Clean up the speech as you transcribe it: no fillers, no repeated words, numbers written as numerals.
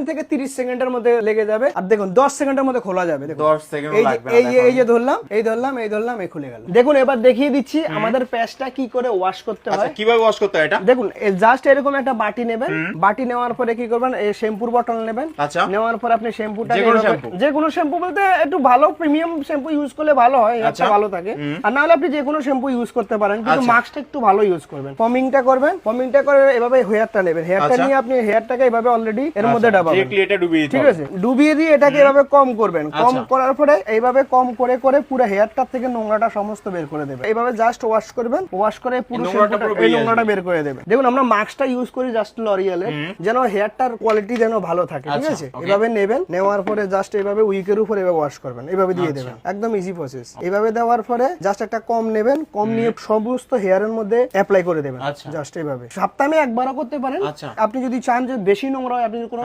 থেকে 30 সেকেন্ডের মধ্যে লেগে যাবে। আর দেখুন 10 সেকেন্ডের মধ্যে খোলা যাবে। 10 সেকেন্ড লাগবে না। এই যে ধরলাম, এই খুলে গেল। দেখুন এবার দেখিয়ে দিচ্ছি আমাদের প্যাচটা কি করে ওয়াশ করতে হয়। আচ্ছা কিভাবে ওয়াশ করতে হয় এটা? দেখুন জাস্ট এরকম একটা বাটি নেবেন, বাটি নেওয়ার পরে কি করবেন, এই শ্যাম্পুর বটল নেবেন। আচ্ছা নেওয়ার পরে আপনি শ্যাম্পুটা যে কোনো শ্যাম্পু বলতে একটু ভালো প্রিমিয়াম শ্যাম্পু ইউজ করলে ভালো হয়, আচ্ছা ভালো থাকে। আর না হলে আপনি যে কোনো শ্যাম্পু ইউজ করতে পারেন, কিন্তু মাস্কটা একটু ভালো ইউজ করবেন। ফমিংটা করবেন, ফমিংটা করে এভাবে হেয়ারটা নেবেন, হেয়ারটা নিয়ে আপনি হেয়ারটাকে এভাবে অলরেডি এর মধ্যে ডাবাবেন। ডিরেক্টলি এটা ডুবিয়ে দিতে ঠিক হবে। আছে, ডুবিয়ে দিয়ে এটাকে এভাবে কম করবেন। কম করার পরে এইভাবে কম করে করে পুরো হেয়ারটা থেকে নোংরাটা সমস্ত বের করে দেবেন। এইভাবে জাস্ট ওয়াশ করবেন, ওয়াশ করে পুরো এই নোংরাটা বের করে দেবেন। দেখুন আমরা মাস্কটা ইউজ করি জাস্ট লরিয়ালের, যেন হেয়ারটার কোয়ালিটি যেন ভালো থাকে। ঠিক আছে, এভাবে নেবেন, নেওয়ার পরে জাস্ট এইভাবে উইকের উপর এভাবে ওয়াশ করবেন, এইভাবে দিয়ে দেবেন। একদম ইজি প্রসেস। এইভাবে দেওয়ার পরে জাস্ট একটা কম নেবেন, কম নিয়ে সমস্ত হেয়ারের মধ্যে অ্যাপ্লাই করে দেবেন। জাস্ট এইভাবে সপ্তাহে একবারও করতে পারেন। আপনি যদি চান যে বেশি নোংরা হয়, আপনি কোনো